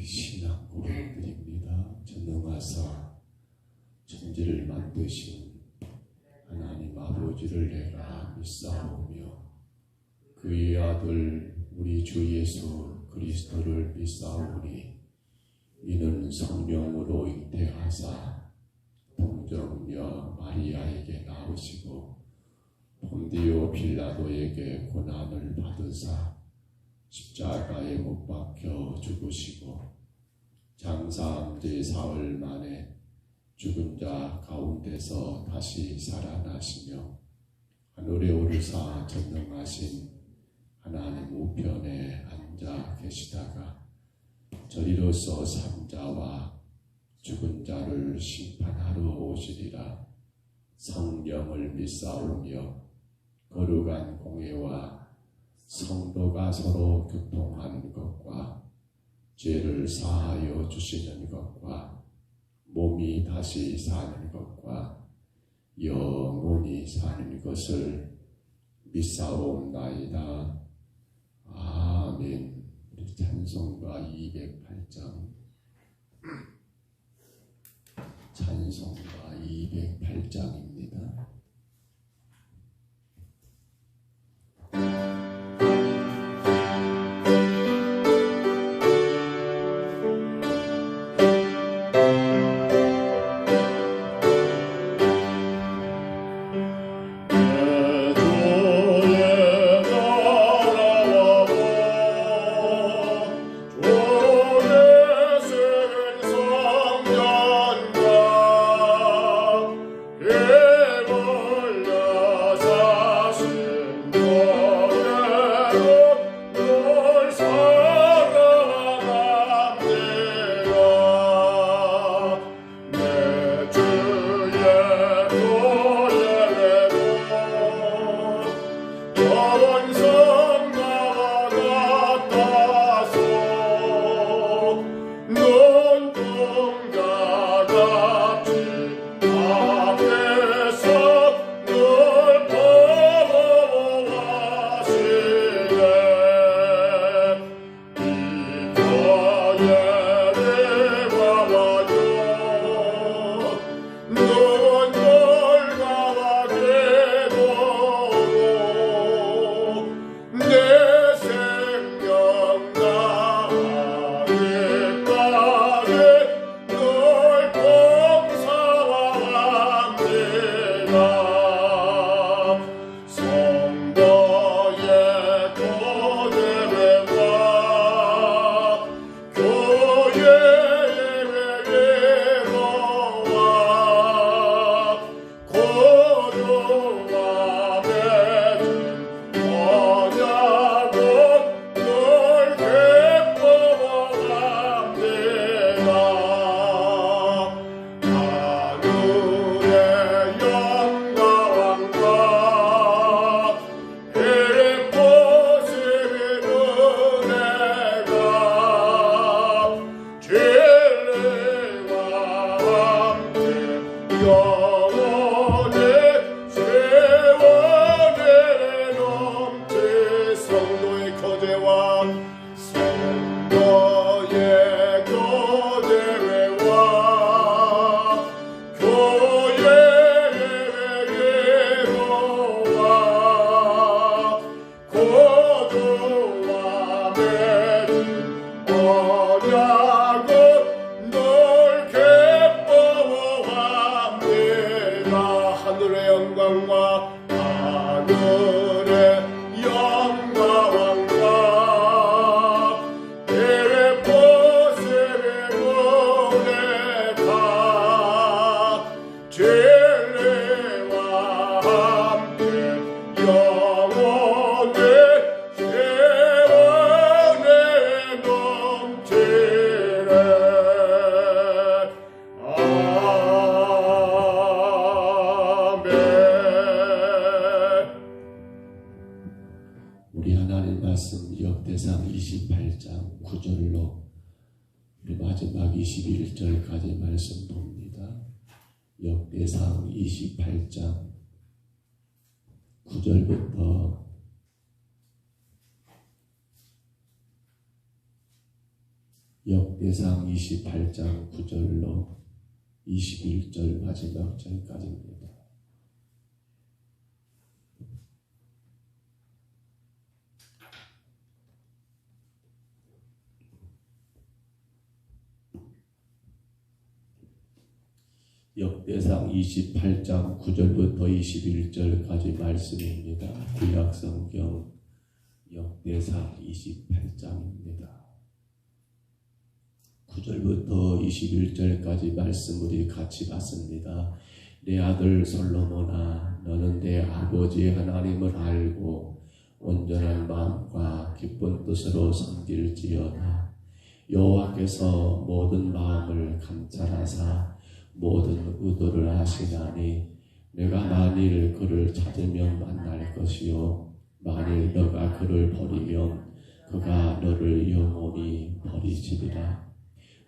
신앙 고백드립니다. 전능하사 천지를 만드신 하나님 아버지를 내가 믿사오며 그의 아들 우리 주 예수 그리스도를 믿사오니 이는 성령으로 잉태하사 동정녀 마리아에게 나오시고 본디오 빌라도에게 고난을 받으사 십자가에 못 박혀 죽으시고 장사한 지 사흘 만에 죽은 자 가운데서 다시 살아나시며 하늘에 오르사 전능하신 하나님 우편에 앉아 계시다가 저리로서 산자와 죽은 자를 심판하러 오시리라. 성령을 믿사오며 거룩한 공회와 성도가 서로 교통하는 것과 죄를 사하여 주시는 것과 몸이 다시 사는 것과 영원히 사는 것을 믿사옵나이다. 아멘. 우리 찬송가 208장 찬송가 208장입니다. 우리 하나님 말씀 역대상 28장 9절로 우리 마지막 21절까지 말씀 봅니다. 역대상 28장 9절부터 역대상 28장 9절로 21절 마지막 절까지입니다. 역대상 28장 9절부터 21절까지 말씀입니다. 구약성경 역대상 28장입니다. 9절부터 21절까지 말씀 우리 같이 봤습니다. 내 아들 솔로몬아, 너는 내 아버지 하나님을 알고 온전한 마음과 기쁜 뜻으로 섬길지어다. 여호와께서 모든 마음을 감찰하사 모든 의도를 아시나니 내가 만일 그를 찾으면 만날 것이요 만일 너가 그를 버리면 그가 너를 영원히 버리시리라.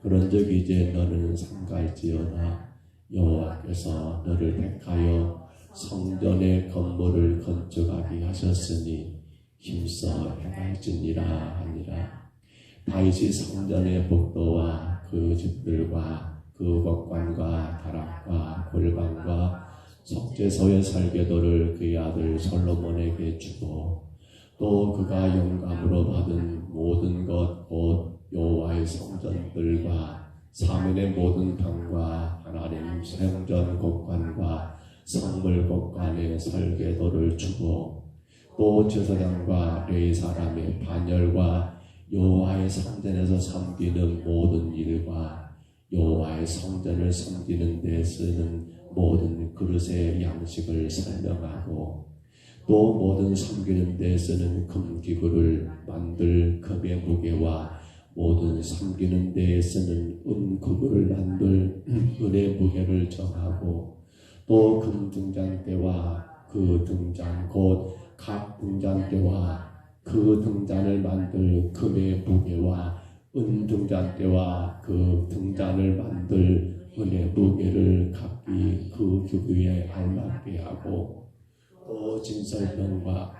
그런즉 이제 너는 삼갈지어다. 여호와께서 너를 택하여 성전의 건물을 건축하게 하셨으니 힘써 행할지니라 하니라. 다윗이 성전의 복도와 그 집들과 그 법관과 다락과 골방과 속죄소의 설계도를 그의 아들 솔로몬에게 주고 또 그가 영감으로 받은 모든 것 곧 여호와의 성전들과 사면의 모든 방과 하나님 성전 곳간과 성물 곳간의 설계도를 주고 또 제사장과 레위 사람의 반열과 여호와의 성전에서 섬기는 모든 일과 여호와의 성전을 섬기는 데 쓰는 모든 그릇의 양식을 설명하고 또 모든 섬기는 데 쓰는 금기구를 만들 금의 무게와 모든 섬기는 데에 쓰는 은구구를 만들 은의 무게를 정하고 또 금등잔대와 그 등잔 곧 각 등잔대와 그 등잔을 만들 금의 무게와 은등잔대와 그 등잔을 만들 은의 무게를 각기 그 규규에 알맞게 하고 또 진설병과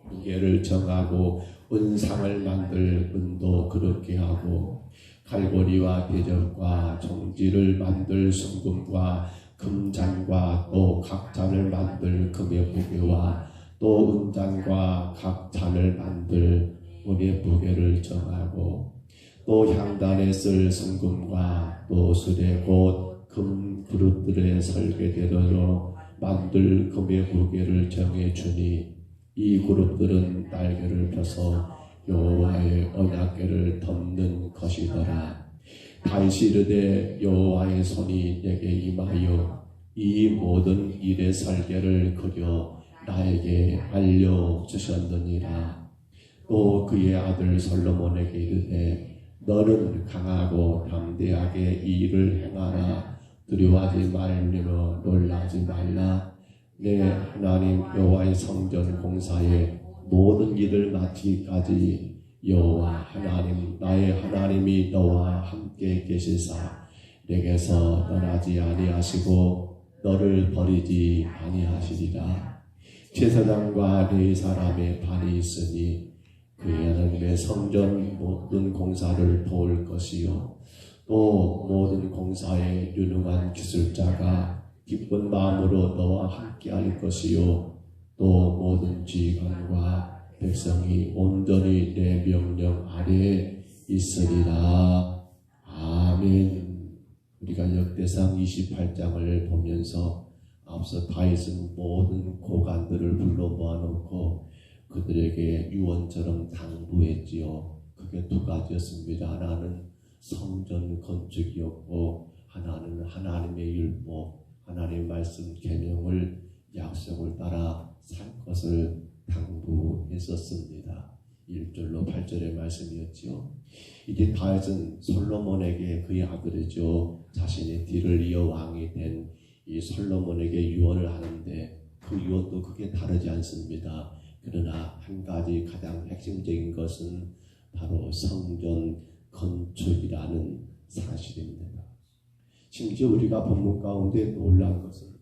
무게를 정하고 은상을 만들 은도 그렇게 하고 갈고리와 대접과 종지를 만들 순금과 금잔과 또 각 잔을 만들 금의 무게와 또 은잔과 각 잔을 만들 은의 무게를 정하고 또 향단에 쓸 순금과 또 수레 곧 금 그릇들의 설계대로 만들 금의 무게를 정해주니 이 그릇들은 날개를 펴서 여호와의 언약궤를 덮는 것이더라. 다윗이 이르되 여호와의 손이 내게 임하여 이 모든 일의 설계를 그려 나에게 알려주셨느니라. 또 그의 아들 솔로몬에게 이르되 너는 강하고 담대하게 이 일을 행하라. 두려워하지 말며 놀라지 말라. 내 하나님 여호와의 성전 공사의 모든 일을 마치기까지 여호와 하나님 나의 하나님이 너와 함께 계시사 내게서 떠나지 아니하시고 너를 버리지 아니하시리라. 제사장과 레위 사람의 반이 있으니 그의 하나님의 성전 모든 공사를 도울 것이요 또 모든 공사에 유능한 기술자가 기쁜 마음으로 너와 함께 할 것이요 또 모든 지휘관과 백성이 온전히 내 명령 아래에 있으리라. 아멘. 우리가 역대상 28장을 보면서 앞서 다윗은 모든 고관들을 불러 모아놓고 그들에게 유언처럼 당부했지요. 그게 두 가지였습니다. 하나는 성전 건축이었고 하나는 하나님의 율법, 하나님의 말씀 계명을 약속을 따라 살 것을 당부했었습니다. 1절로 8절의 말씀이었지요. 이제 다윗은 솔로몬에게 그의 아들이죠. 자신의 뒤를 이어 왕이 된 이 솔로몬에게 유언을 하는데 그 유언도 크게 다르지 않습니다. 그러나 한 가지 가장 핵심적인 것은 바로 성전 건축이라는 사실입니다. 심지어 우리가 본문 가운데 놀란 것은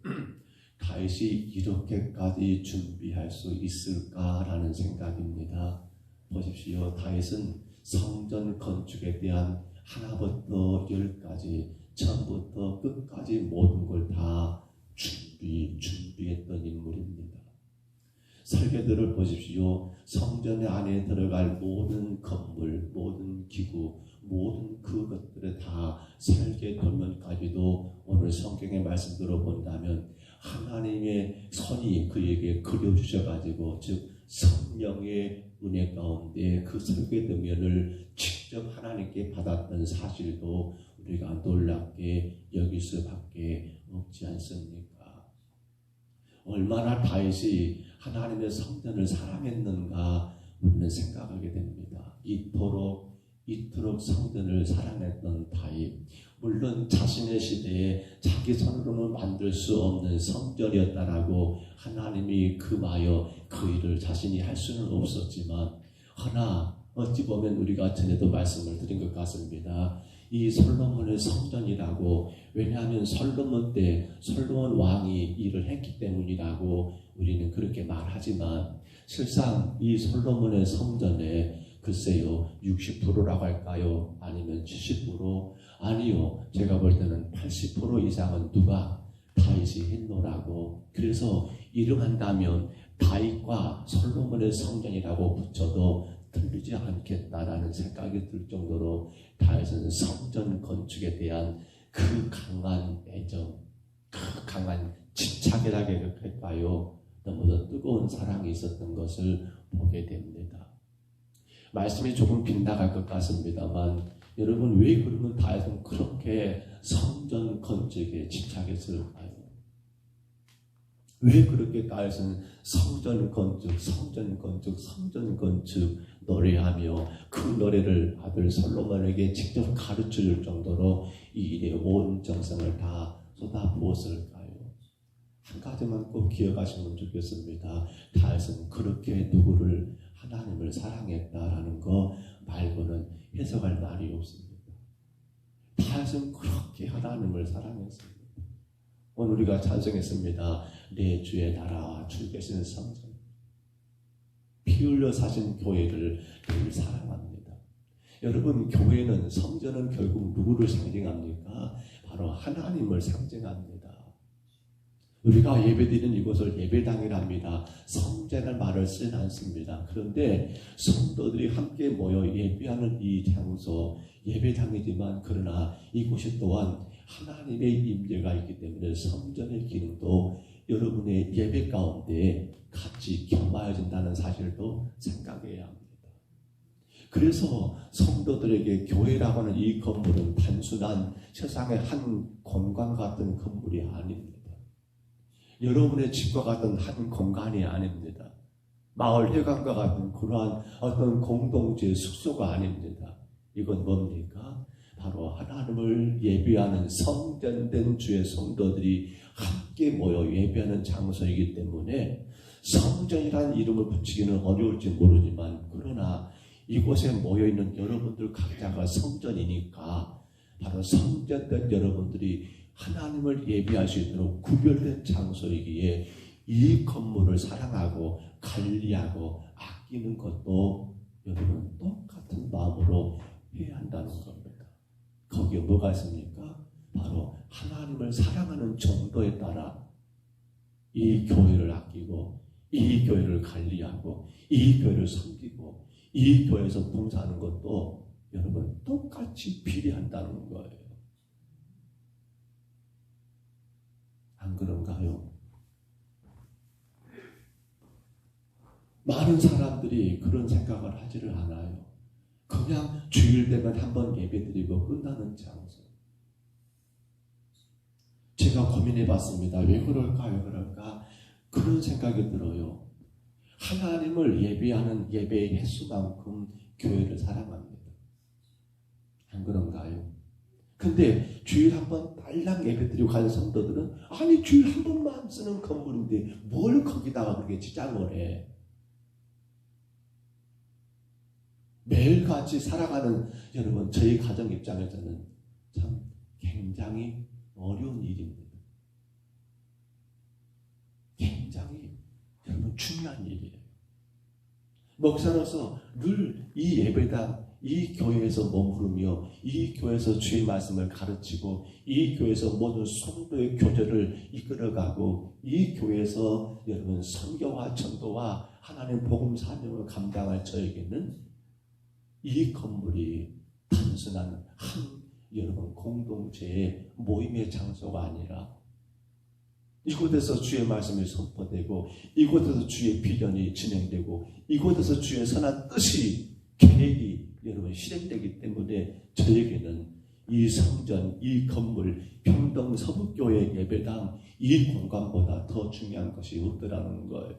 다윗이 이렇게까지 준비할 수 있을까라는 생각입니다. 보십시오. 다윗은 성전 건축에 대한 하나부터 열까지 처음부터 끝까지 모든 걸 다 준비했던 인물입니다. 설계도를 보십시오. 성전 안에 들어갈 모든 건물, 모든 기구, 모든 그것들을 다 설계도면까지도 오늘 성경의 말씀대로 본다면 하나님의 손이 그에게 그려주셔가지고, 즉 성령의 은혜 가운데 그 설계도면을 직접 하나님께 받았던 사실도 우리가 놀랍게 여길 수밖에 없지 않습니까? 얼마나 다윗이 하나님의 성전을 사랑했는가 우리는 생각하게 됩니다. 이토록 성전을 사랑했던 다윗, 물론 자신의 시대에 자기 손으로는 만들 수 없는 성전이었다라고 하나님이 금하여 그 일을 자신이 할 수는 없었지만, 허나 어찌 보면 우리가 전에도 말씀을 드린 것 같습니다. 이 솔로몬의 성전이라고, 왜냐하면 솔로몬 때 솔로몬 왕이 일을 했기 때문이라고 우리는 그렇게 말하지만, 실상 이 솔로몬의 성전에 글쎄요 60%라고 할까요? 아니면 70%? 아니요, 제가 볼 때는 80% 이상은 누가? 다윗이 했노라고. 그래서 이름한다면 다윗과 솔로몬의 성전이라고 붙여도 틀리지 않겠다라는 생각이 들 정도로 다윗은 성전 건축에 대한 그 강한 애정, 그 강한 집착이라고 할까요? 너무도 뜨거운 사랑이 있었던 것을 보게 됩니다. 말씀이 조금 빗나갈 것 같습니다만, 여러분 왜 그러면 다윗은 그렇게 성전 건축에 집착했을까요? 왜 그렇게 다윗은 성전 건축 노래하며 그 노래를 아들 솔로몬에게 직접 가르쳐줄 정도로 이 일에 온 정성을 다 쏟아부었을까요? 한 가지만 꼭 기억하시면 좋겠습니다. 다윗은 그렇게 누구를? 하나님을 사랑했다라는 거 말고는 해석할 말이 없습니다. 다윗은 그렇게 하나님을 사랑했습니다. 오늘 우리가 찬송했습니다. 내 주의 나라와 주 계시는 성전, 피 흘려 사신 교회를 늘 사랑합니다. 여러분, 교회는, 성전은 결국 누구를 상징합니까? 바로 하나님을 상징합니다. 우리가 예배드리는 이곳을 예배당이랍니다. 성전의 말을 쓰지 않습니다. 그런데 성도들이 함께 모여 예배하는 이 장소, 예배당이지만 그러나 이곳이 또한 하나님의 임재가 있기 때문에 성전의 기능도 여러분의 예배 가운데 같이 겸하여진다는 사실도 생각해야 합니다. 그래서 성도들에게 교회라고 하는 이 건물은 단순한 세상의 한 공간 같은 건물이 아닙니다. 여러분의 집과 같은 한 공간이 아닙니다. 마을 회관과 같은 그러한 어떤 공동체의 숙소가 아닙니다. 이건 뭡니까? 바로 하나님을 예배하는 성전된 주의 성도들이 함께 모여 예배하는 장소이기 때문에 성전이라는 이름을 붙이기는 어려울지 모르지만, 그러나 이곳에 모여있는 여러분들 각자가 성전이니까 바로 성전된 여러분들이 하나님을 예배할 수 있도록 구별된 장소이기에 이 건물을 사랑하고 관리하고 아끼는 것도 여러분 똑같은 마음으로 해야 한다는 겁니다. 거기에 뭐가 있습니까? 바로 하나님을 사랑하는 정도에 따라 이 교회를 아끼고 이 교회를 관리하고 이 교회를 섬기고 이 교회에서 봉사하는 것도 여러분 똑같이 필요한다는 거예요. 안 그런가요? 많은 사람들이 그런 생각을 하지를 않아요. 그냥 주일 되면 한번 예배드리고 끝나는 장소. 제가 고민해 봤습니다. 왜 그럴까? 그런 생각이 들어요. 하나님을 예배하는 예배의 횟수만큼 교회를 사랑합니다. 안 그런가요? 근데 주일 한 번 딸랑 예배드리고 가는 성도들은 아니 주일 한 번만 쓰는 건물인데 뭘 거기다가 그렇게 지장을 해. 매일같이 살아가는 여러분, 저희 가정 입장에서는 참 굉장히 어려운 일입니다. 굉장히 여러분 중요한 일이에요. 목사로서 늘 이 예배당 이 교회에서 머무르며 이 교회에서 주의 말씀을 가르치고 이 교회에서 모든 성도의 교제를 이끌어가고 이 교회에서 여러분 선교와 전도와 하나님 복음 사명을 감당할 저에게는 이 건물이 단순한 한 여러분 공동체의 모임의 장소가 아니라 이곳에서 주의 말씀이 선포되고 이곳에서 주의 비전이 진행되고 이곳에서 주의 선한 뜻이 계획이 여러분 실행되기 때문에 저에게는 이 성전, 이 건물, 평동 서북교회 예배당 이 공간보다 더 중요한 것이 없더라는 거예요.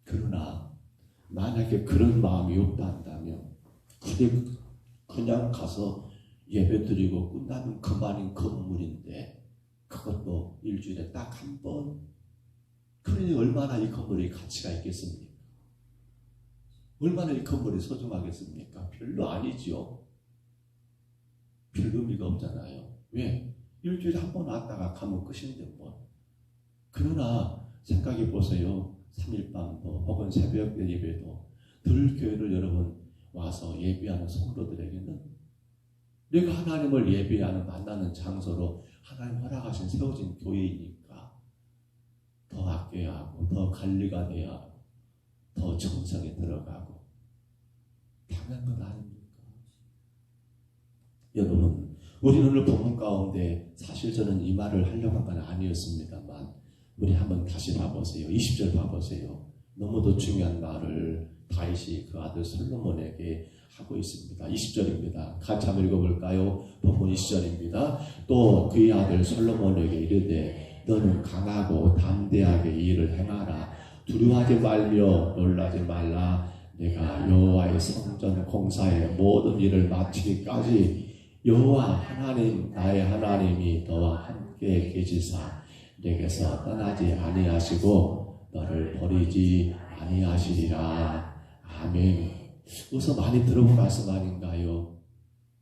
그러나 만약에 그런 마음이 없다 한다면 그냥 가서 예배드리고 끝나면 그만인 건물인데 그것도 일주일에 딱 한 번. 그러니 얼마나 이 건물이 가치가 있겠습니까? 얼마나 이 건물이 소중하겠습니까? 별로 아니죠. 별 의미가 없잖아요. 왜? 일주일에 한 번 왔다가 가면 끝인데 뭐. 그러나 생각해 보세요. 3일밤도 혹은 새벽 예배도 늘 교회를 여러분 와서 예배하는 성도들에게는 내가 하나님을 예배하는 만나는 장소로 하나님 허락하신 세워진 교회이니까 더 아껴야 하고 더 관리가 돼야 하고 더 정성에 들어가고 당연한 것 아닙니까? 여러분 우리는 오늘 본문 가운데 사실 저는 이 말을 하려고 한 건 아니었습니다만 우리 한번 다시 봐보세요. 20절 봐보세요. 너무도 중요한 말을 다윗이 그 아들 솔로몬에게 하고 있습니다. 20절입니다. 같이 한번 읽어볼까요? 본문 20절입니다. 또 그의 아들 솔로몬에게 이르되 너는 강하고 담대하게 이 일을 행하라. 두려워하지 말며 놀라지 말라. 내가 여호와의 성전 공사의 모든 일을 마치기까지 여호와 하나님 나의 하나님이 너와 함께 계시사 내게서 떠나지 아니하시고 너를 버리지 아니하시리라. 아멘. 어디서 많이 들어본 말씀 아닌가요?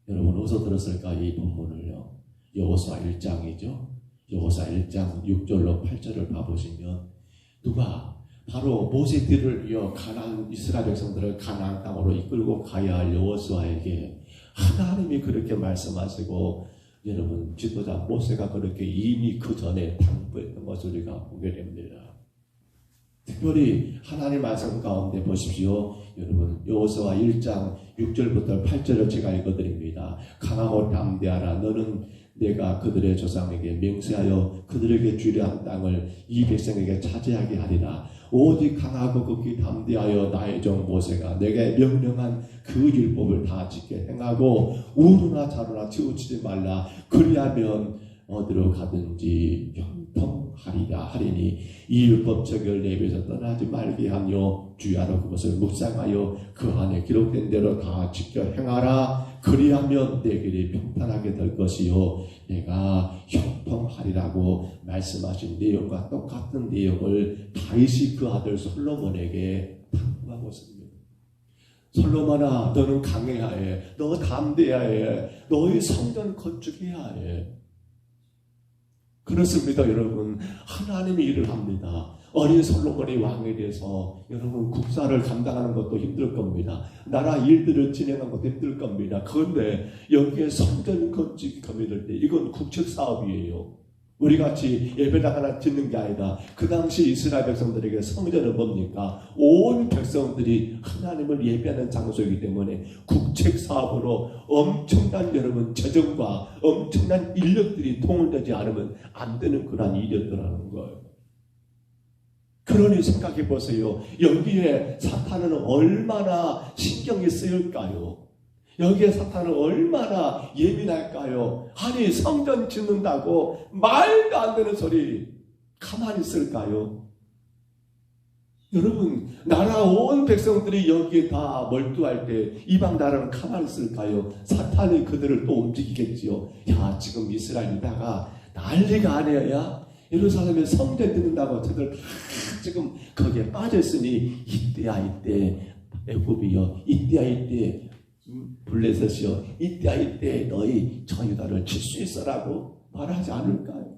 여러분 어디서 들었을까 이 본문을요? 여호수아 1장이죠. 여호수아 1장 6절로 8절을 봐보시면 누가 바로 모세들을 이어 가나안 이스라엘 백성들을 가나안 땅으로 이끌고 가야 할 여호수아에게 하나님이 그렇게 말씀하시고 여러분 지도자 모세가 그렇게 이미 그 전에 당부했던 것을 우리가 보게 됩니다. 특별히 하나님 말씀 가운데 보십시오. 여러분 여호수아 1장 6절부터 8절을 제가 읽어드립니다. 강하고 담대하라. 너는 내가 그들의 조상에게 맹세하여 그들에게 주려 한 땅을 이 백성에게 차지하게 하리라. 오직 강하고 극히 담대하여 나의 종 모세가 내게 명령한 그 율법을 다 지켜 행하고 우루나 자루나 치우치지 말라. 그리하면 어디로 가든지 형통하리라 하리니 이 율법책을 내 입에서 떠나지 말게 하며 주야로 그것을 묵상하여 그 안에 기록된 대로 다 지켜 행하라. 그리하면 내 길이 평탄하게 될 것이요 내가 형통하리라고 말씀하신 내용과 똑같은 내용을 다윗이 그 아들 솔로몬에게 당부하고 있습니다. 솔로몬아 너는 강해야 해. 너 담대해야 해. 너의 성전 건축해야 해. 그렇습니다. 여러분 하나님이 일을 합니다. 어린 솔로몬이 왕이 돼서 여러분 국사를 감당하는 것도 힘들 겁니다. 나라 일들을 진행하는 것도 힘들 겁니다. 그런데 여기에 성전 건축이 거미될 때 이건 국책 사업이에요. 우리같이 예배당 하나 짓는 게 아니라 그 당시 이스라엘 백성들에게 성전은 뭡니까? 온 백성들이 하나님을 예배하는 장소이기 때문에 국책 사업으로 엄청난 여러분 재정과 엄청난 인력들이 통일되지 않으면 안 되는 그런 일이었더라는 거예요. 그러니 생각해 보세요. 여기에 사탄은 얼마나 신경이 쓰일까요? 여기에 사탄은 얼마나 예민할까요? 아니 성전 짓는다고 말도 안 되는 소리 가만히 있을까요? 여러분 나라 온 백성들이 여기에 다 몰두할 때 이방 나라는 가만히 있을까요? 사탄이 그들을 또 움직이겠지요. 야 지금 이스라엘 유다가 난리가 아니야. 예루살렘에 성전 짓는다고 저들 다 지금 거기에 빠져있으니 이때야 이때 애굽이여 이때야 이때 블레셋이여 이때야 이때 너희 저 유다를 칠 수 있어라고 말하지 않을까요?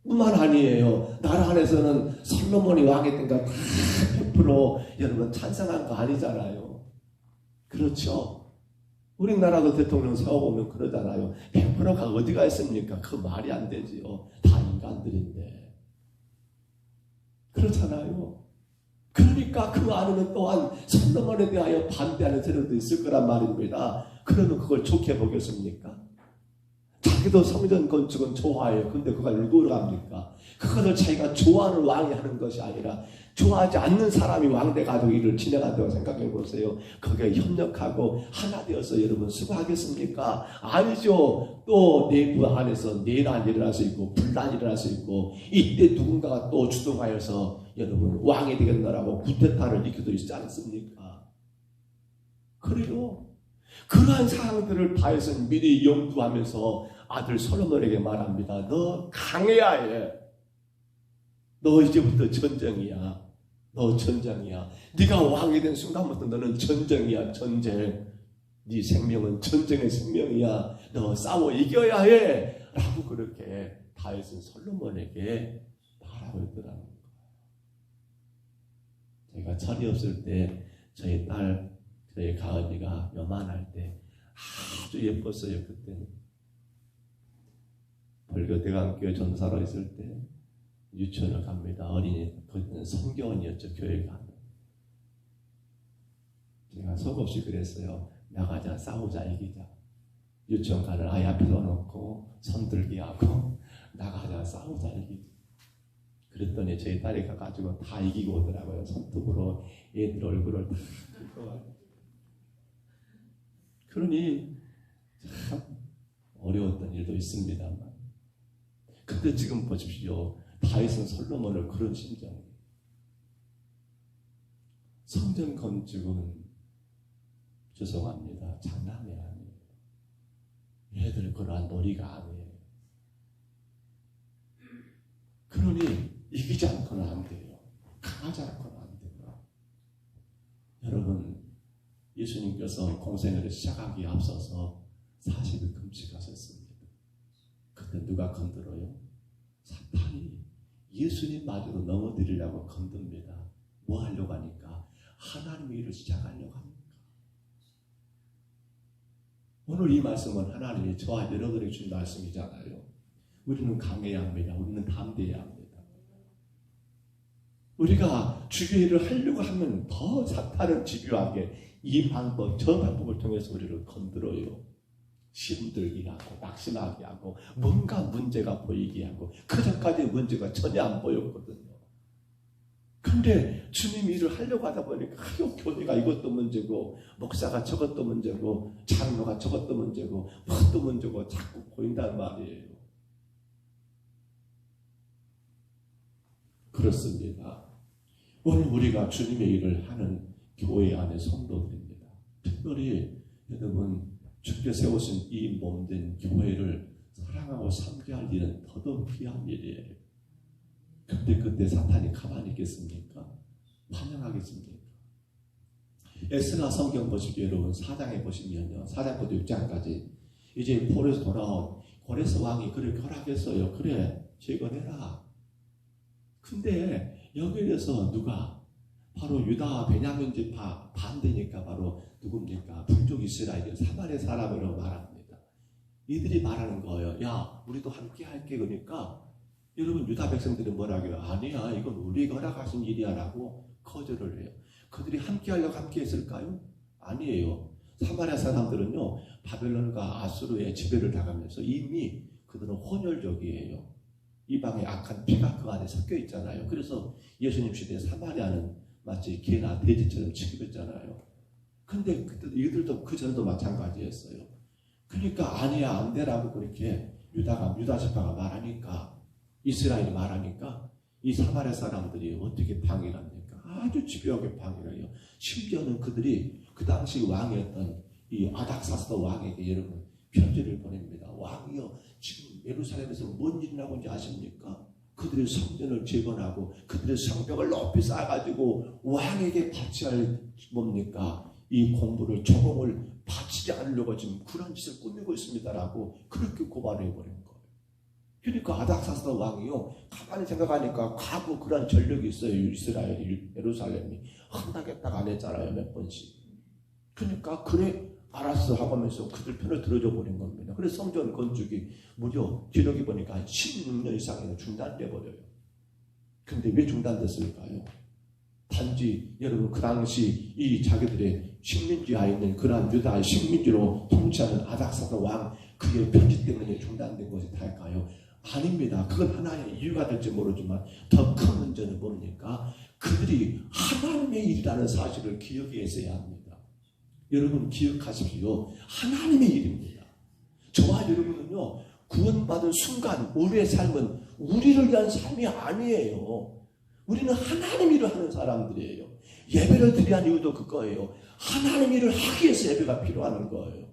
뿐만 아니에요. 나라 안에서는 솔로몬이 왕했던 거 다 100% 여러분 찬성한 거 아니잖아요. 그렇죠? 우리나라도 대통령 세워보면 그러잖아요. 100%가 어디가 있습니까? 그 말이 안 되지요. 다 인간들인데. 그렇잖아요. 그러니까 그 안에는 또한 솔로몬에 대하여 반대하는 세력도 있을 거란 말입니다. 그러면 그걸 좋게 보겠습니까? 자기도 성전 건축은 좋아해요. 근데 그걸 누구로 합니까? 그것을 자기가 좋아하는 왕이 하는 것이 아니라 좋아하지 않는 사람이 왕돼가지고 일을 진행한다고 생각해 보세요. 거기에 협력하고 하나 되어서 여러분 수고하겠습니까? 아니죠. 또 내부 안에서 내란이 일어날 수 있고 분란이 일어날 수 있고 이때 누군가가 또 주동하여서 여러분 왕이 되겠노라고 구테타를 일으켜도 있지 않습니까? 그래요. 그러한 상황들을 다윗은 미리 염두하면서 아들 솔로몬에게 말합니다. 너 강해야 해. 너 이제부터 전쟁이야. 너 전쟁이야. 네가 왕이 된 순간부터 너는 전쟁이야. 전쟁. 네 생명은 전쟁의 생명이야. 너 싸워 이겨야 해. 라고 그렇게 다윗은 솔로몬에게 말하고 있더라는 거예요. 제가 철이 없을 때 저희 딸, 저희 가은이가 요만할 때 아주 예뻤어요. 그때는 벌교대강교회 전사로 있을 때 유치원을 갑니다. 어린이, 그때는 성교원이었죠. 교회 가는. 제가 속없이 그랬어요. 나가자, 싸우자, 이기자. 유치원 가는 아이 앞에 넣어놓고 손들기 하고 나가자, 싸우자, 이기자. 그랬더니 저희 딸이 가가지고 다 이기고 오더라고요. 손톱으로 얘들 얼굴을 다 긁어가지고. 그러니 참 어려웠던 일도 있습니다만. 근데 지금 보십시오. 다윗은 솔로몬을 그런 심정이에요. 성전 건축은 죄송합니다. 장난이 아니에요. 얘들 그러한 놀이가 아니에요. 그러니 이기지 않고는 안 돼요. 강하지 않고는 안 돼요. 여러분, 예수님께서 공생애를 시작하기에 앞서서 40일 금식하셨습니다. 그때 누가 건드려요? 사탄이 예수님 마저로 넘어뜨리려고 건듭니다. 뭐 하려고 하니까? 하나님의 일을 시작하려고 합니까? 오늘 이 말씀은 하나님이 저와 여러분에게 준 말씀이잖아요. 우리는 강해야 합니다. 우리는 담대해야 합니다. 우리가 주의 일을 하려고 하면 더 사탄은 집요하게 이 방법, 저 방법을 통해서 우리를 건드려요. 힘들게 하고 낙심하게 하고 뭔가 문제가 보이게 하고 그전까지 문제가 전혀 안 보였거든요. 근데 주님 일을 하려고 하다 보니까 교회가 이것도 문제고 목사가 저것도 문제고 장로가 저것도 문제고 그것도 문제고 자꾸 보인단 말이에요. 그렇습니다. 오늘 우리가 주님의 일을 하는 교회 안의 성도들입니다. 특별히 여러분 주께 세우신 이 몸된 교회를 사랑하고 섬겨야 할 일은 더더욱 귀한 일이에요. 근데 그때 사탄이 가만히 있겠습니까? 환영하겠습니까? 에스라 성경 보시기에 여러분 4장에 보시면요. 4장부터 6장까지 이제 폴에서 돌아온 고레스 왕이 그렇게 허락했어요. 그래, 재건해라. 근데 여기에 대해서 누가? 바로 유다 베냐민 지파 반대니까 바로 누굽니까? 불족 이스라엘 사마리아 사람으로 말합니다. 이들이 말하는 거예요. 야, 우리도 함께 할게. 그러니까 여러분 유다 백성들이 뭐라고요? 아니야, 이건 우리가 허락하신 일이야 라고 거절을 해요. 그들이 함께 하려고 함께 했을까요? 아니에요. 사마리아 사람들은요 바벨론과 아수르의 지배를 당하면서 이미 그들은 혼혈족이에요. 이방의 악한 피가 그 안에 섞여 있잖아요. 그래서 예수님 시대에 사마리아는 마치 개나 돼지처럼 취급했잖아요. 근데 그때 이들도 그 전에도 마찬가지였어요. 그러니까 아니야, 안 되라고 그렇게 유다 지파가 말하니까, 이스라엘이 말하니까 이 사마리아 사람들이 어떻게 방해를 합니까? 아주 집요하게 방해를 해요. 심지어는 그들이 그 당시 왕이었던 이 아닥사스도 왕에게 여러분 편지를 보냅니다. 왕이여, 지금 예루살렘에서 뭔 일이 나고 있는지 아십니까? 그들의 성전을 재건하고 그들의 성벽을 높이 쌓아가지고 왕에게 바치할 뭡니까? 이 공부를 조공을 바치지 않으려고 지금 그런 짓을 꾸미고 있습니다라고 그렇게 고발해버린 거예요. 그러니까 아닥사스다 왕이요, 가만히 생각하니까 과거 그런 전력이 있어요. 이스라엘, 예루살렘이 한다겠다가 안 했잖아요, 몇 번씩. 그러니까 그래 알았어 하고 하면서 그들 편을 들어줘 버린 겁니다. 그래서 성전 건축이 무려 기록이 보니까 한 16년 이상이나 중단돼 버려요. 근데 왜 중단됐을까요? 단지 여러분 그 당시 이 자기들의 식민지하에 있는 그러한 유다의 식민지로 통치하는 아닥사스다 왕 그의 편지 때문에 중단된 것이 다일까요? 아닙니다. 그건 하나의 이유가 될지 모르지만 더 큰 문제는 뭡니까? 그들이 하나님의 일이라는 사실을 기억했어야 합니다. 여러분 기억하십시오. 하나님의 일입니다. 저와 여러분은요, 구원받은 순간 우리의 삶은 우리를 위한 삶이 아니에요. 우리는 하나님 일을 하는 사람들이에요. 예배를 드려야 한 이유도 그거예요. 하나님 일을 하기 위해서 예배가 필요한 거예요.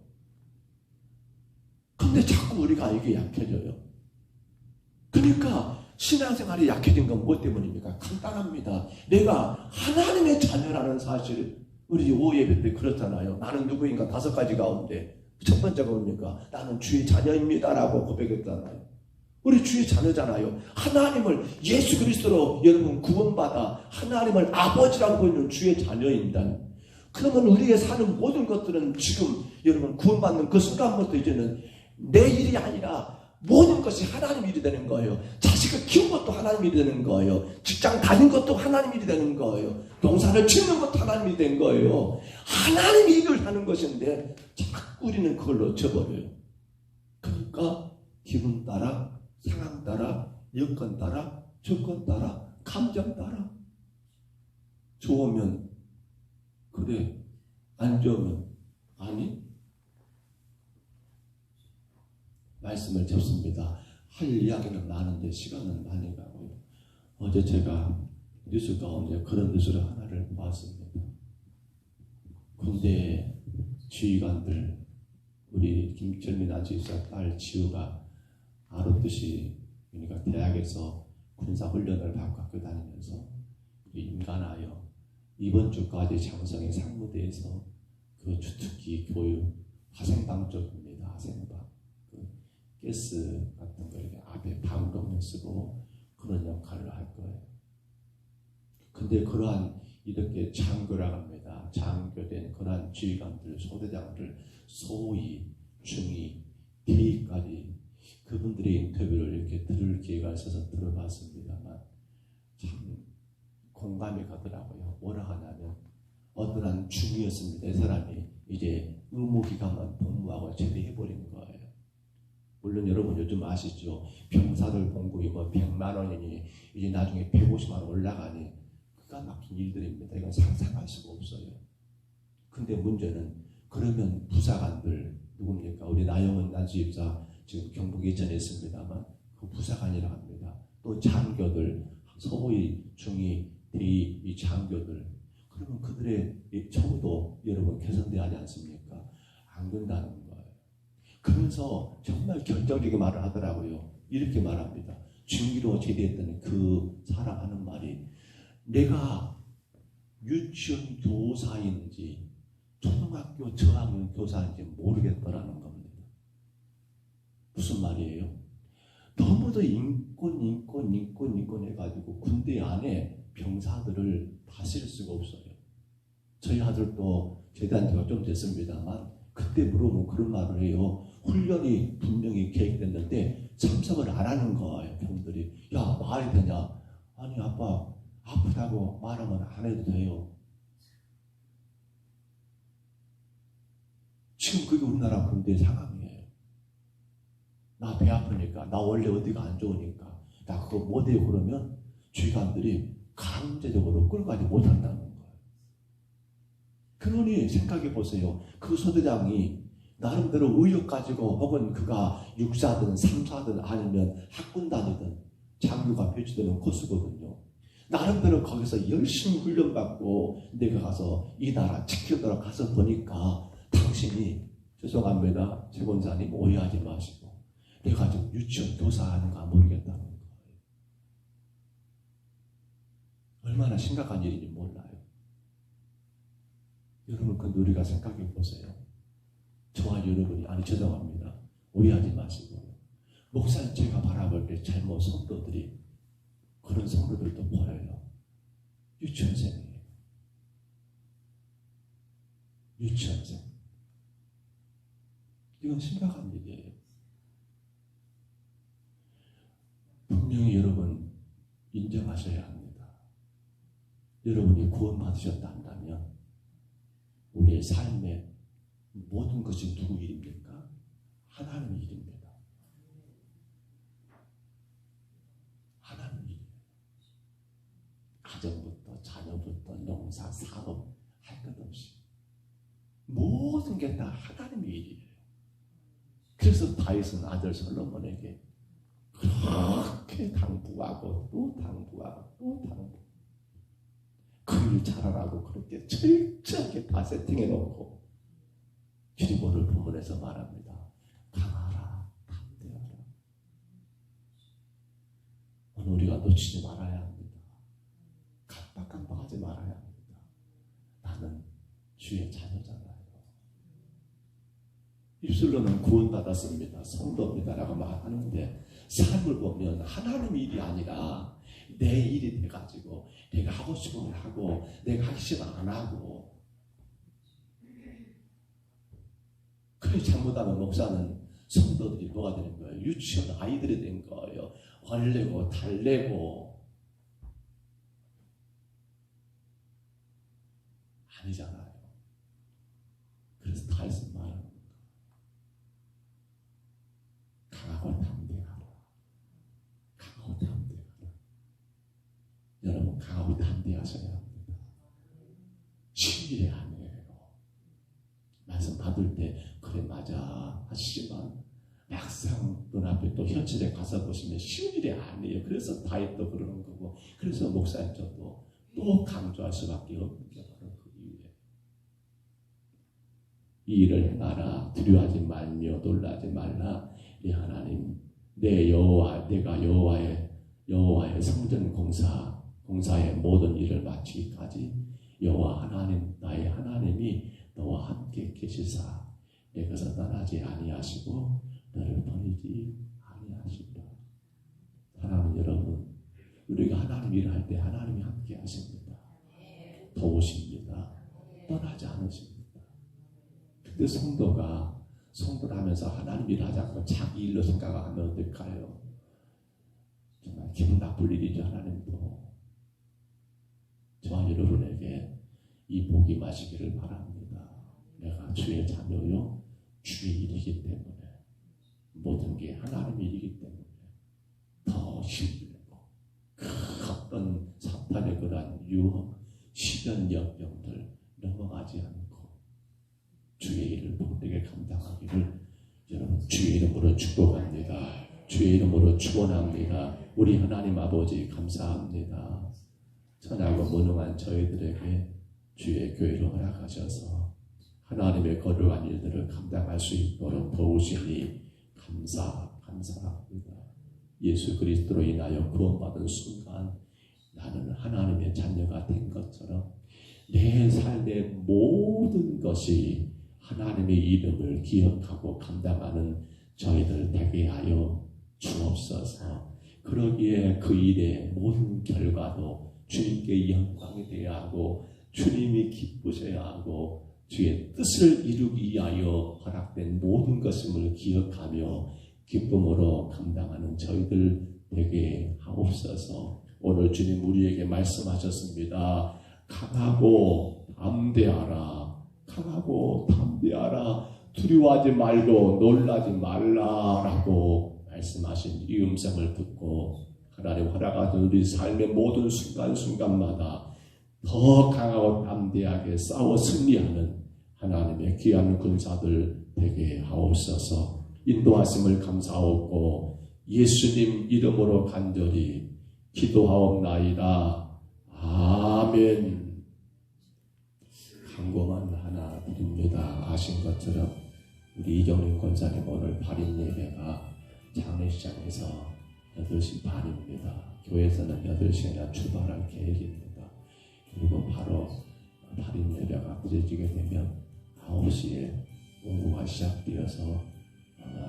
근데 자꾸 우리가 이게 약해져요. 그러니까 신앙생활이 약해진 건 무엇 때문입니까? 간단합니다. 내가 하나님의 자녀라는 사실, 우리 오예배 때 그렇잖아요. 나는 누구인가 5가지 가운데 첫 번째가 뭡니까? 나는 주의 자녀입니다라고 고백했잖아요. 우리 주의 자녀잖아요. 하나님을 예수 그리스도로 여러분 구원받아 하나님을 아버지라고 보이는 주의 자녀입니다. 그러면 우리의 사는 모든 것들은 지금 여러분 구원받는 그 순간부터 이제는 내 일이 아니라 모든 것이 하나님 일이 되는 거예요. 자식을 키운 것도 하나님 일이 되는 거예요. 직장 다닌 것도 하나님 일이 되는 거예요. 농사를 짓는 것도 하나님 일이 된 거예요. 하나님 일을 하는 것인데 자꾸 우리는 그걸 놓쳐버려요. 그러니까 기분 따라, 상황 따라, 여건 따라, 조건 따라, 감정 따라. 좋으면 그래, 안 좋으면 아니. 말씀을 접습니다. 할 이야기는 많은데 시간은 많이 가고요. 어제 제가 뉴스 가운데 그런 뉴스를 하나를 봤습니다. 군대 지휘관들, 우리 김철민 아지사 딸 지우가 알았듯이, 그러니까 대학에서 군사훈련을 받고 학교 다니면서 임관하여 이번 주까지 장성의 상무대에서 그 주특기 교육 화생방 쪽입니다. 화생방. 가스 같은 거 이렇게 앞에 방독면 쓰고 그런 역할을 할 거예요. 근데 그러한 이렇게 장교라고 합니다. 장교된 그러한 지휘관들, 소대장들, 소위, 중위, 대위까지 그분들의 인터뷰를 이렇게 들을 기회가 있어서 들어봤습니다만 참 공감이 가더라고요. 뭐라 하냐면 어떤 한 중위였습니다. 이 사람이 이제 의무기간만 복무하고 제대해버린 거예요. 물론 여러분 요즘 아시죠? 병사들 봉급이 뭐 100만 원이니 이제 나중에 150만 원 올라가니 그가 막힌 일들입니다. 이건 상상할 수가 없어요. 근데 문제는 그러면 부사관들 누굽니까? 우리 나영은 난수입사 지금 경북 예천에 있습니다만 그 부사관이라고 합니다. 또 장교들, 소위, 중위, 대위, 이 장교들, 그러면 그들의 처우도 여러분 개선되지 않습니까? 안 된다는 거예요. 그러면서 정말 결정적인 말을 하더라고요. 이렇게 말합니다. 중위로 제대했던 그 사람 하는 말이, 내가 유치원 교사인지 초등학교 저학년 교사인지 모르겠더라는 겁니다. 무슨 말이에요? 너무도 인권 해가지고 군대 안에 병사들을 다스릴 수가 없어요. 저희 아들도 제대한 지가 좀 됐습니다만 그때 물어보면 그런 말을 해요. 훈련이 분명히 계획됐는데 참석을 안 하는 거예요. 병들이. 야, 말이 되냐? 아니 아빠 아프다고 말하면 안 해도 돼요. 지금 그게 우리나라 군대 상황이에요. 나 배 아프니까, 나 원래 어디가 안 좋으니까 나 그거 못해요. 그러면 주의관들이 강제적으로 끌고 가지 못한다는 거예요. 그러니 생각해 보세요. 그 소대장이 나름대로 의욕 가지고 혹은 그가 육사든 삼사든 아니면 학군단이든 장교가 배치되는 코스거든요. 나름대로 거기서 열심히 훈련받고 내가 가서 이 나라 지키도록 가서 보니까 당신이, 죄송합니다, 최 권사님 오해하지 마시고, 내가 좀 유치원 교사하는가 모르겠다는 거예요. 얼마나 심각한 일인지 몰라요. 여러분, 근데 우리가 생각해 보세요. 저와 여러분이, 아니 죄송합니다, 오해하지 마시고, 목사님 제가 바라볼 때 잘못 성도들이 그런 성도들도 보여요. 유치원생이에요. 유치원생. 이건 심각한 일이에요. 분명히 여러분 인정하셔야 합니다. 여러분이 구원받으셨다면 우리의 삶의 모든 것이 누구 일입니까? 하나님 일입니다. 하나님 일이에요. 가정부터 자녀부터 농사, 사업 할 것 없이 모든 게 다 하나님의 일이에요. 그래서 다윗은 아들 솔로몬에게 그렇게 당부하고 또 당부하고 또 당부하고 그 일 잘하라고 그렇게 철저하게 다 세팅해 놓고 그리고를 본문에서 말합니다. 강하라, 담대하라. 오늘 우리가 놓치지 말아야 합니다. 깜빡깜빡하지 말아야 합니다. 나는 주의 자녀잖아요. 입술로는 구원받았습니다. 성도입니다라고 말하는데 삶을 보면 하나님 일이 아니라 내 일이 돼가지고 내가 하고 싶은 걸 하고 내가 하기 싫으면 안 하고 그래 잘못하면 목사는 성도들이 뭐가 되는 거예요? 유치원 아이들이 된 거예요. 얼레고 달래고 아니잖아요. 그래서 다윗은 말합니다. 강하고 담대하라. 강하고 담대하라. 여러분 강하고 담대하셔야 합니다. 쉬운 일이 아니에요. 말씀 받을 때 그래 맞아 하시지만 막상 눈앞에 또 현실에 가서 보시면 쉬운 일이 아니에요. 그래서 다윗도 그러는 거고 그래서 목사님 저도 또 강조할 수밖에 없는 게 바로 그 이유예요. 이 일을 행하라. 두려워하지 말며 놀라지 말라. 내 하나님 내 여호와 내가 여호와의 성전 공사의 모든 일을 마치기까지 여호와 하나님 나의 하나님이 너와 함께 계시사 내게서 떠나지 아니하시고 너를 버리지 아니하시리라. 사랑하는 여러분, 우리가 하나님 일을 할 때 하나님이 함께 하십니다. 도우십니다. 떠나지 않으십니다. 근데 성도를 하면서 하나님 일을 하지 않고 자기 일로 생각하면 어떨까요? 정말 기분 나쁠 일이죠. 하나님도 저와 여러분에게 이 복이 마시기를 바랍니다. 내가 주의 자녀요 주의 일이기 때문에 모든 게 하나님의 일이기 때문에 더 힘들고 그 어떤 사탄의 그러한 유혹 시련 역병들 넘어가지 않고 주의 일을 복되게 감당하기를 여러분 주의 이름으로 축복합니다. 주의 이름으로 축원합니다. 우리 하나님 아버지 감사합니다. 천하고 무능한 저희들에게 주의 교회를 허락하셔서 하나님의 거룩한 일들을 감당할 수 있도록 도우시니 감사합니다. 예수 그리스도로 인하여 구원받은 순간 나는 하나님의 자녀가 된 것처럼 내 삶의 모든 것이 하나님의 이름을 기억하고 감당하는 저희들 되게 하여 주옵소서. 그러기에 그 일의 모든 결과도 주님께 영광이 되어야 하고 주님이 기쁘셔야 하고 주의 뜻을 이루기 위하여 허락된 모든 것임을 기억하며 기쁨으로 감당하는 저희들 되게 하옵소서. 오늘 주님 우리에게 말씀하셨습니다. 강하고 담대하라. 강하고 담대하라. 두려워하지 말고 놀라지 말라라고 말씀하신 이 음성을 듣고 하나님 허락하신 우리 삶의 모든 순간순간마다 더 강하고 담대하게 싸워 승리하는 하나님의 귀한 군사들 되게 하옵소서. 인도하심을 감사하고 예수님 이름으로 간절히 기도하옵나이다. 아멘. 광고만 하나 드립니다. 아신 것처럼 우리 이정림 권사님 오늘 발인 예배가 장례시장에서 8시 반입니다. 교회에서는 8시에 출발할 계획입니다. 그리고 바로 발인 예배가 드려지게 되면 9시에 공부가 시작되어서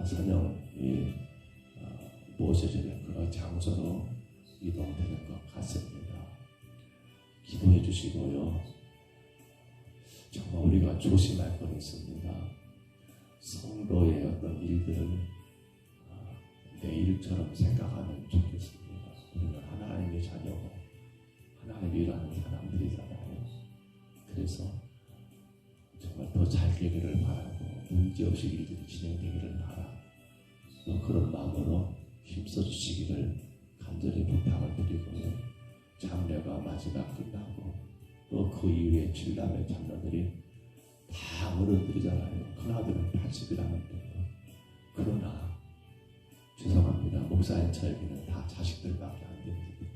선영이 모셔지는 그런 장소로 이동되는 것 같습니다. 기도해 주시고요. 정말 우리가 조심할 건 있습니다. 성도의 어떤 일들을 내 일처럼 생각하면 좋겠습니다. 우리는 하나님의 자녀고 하나님이 일하는 사람들이잖아요. 그래서 정말 더 잘 되기를 바라고 문제없이 일들이 진행되기를 바라고 또 그런 마음으로 힘써 주시기를 간절히 부탁을 드리고요. 장례가 마지막 끝나고 또 그 이후에 7남의 장녀들이 다 어른들이잖아요. 큰아들은 80이라는데요. 그러나 죄송합니다. 목사님 저에게는 다 자식들밖에 안 됩니다.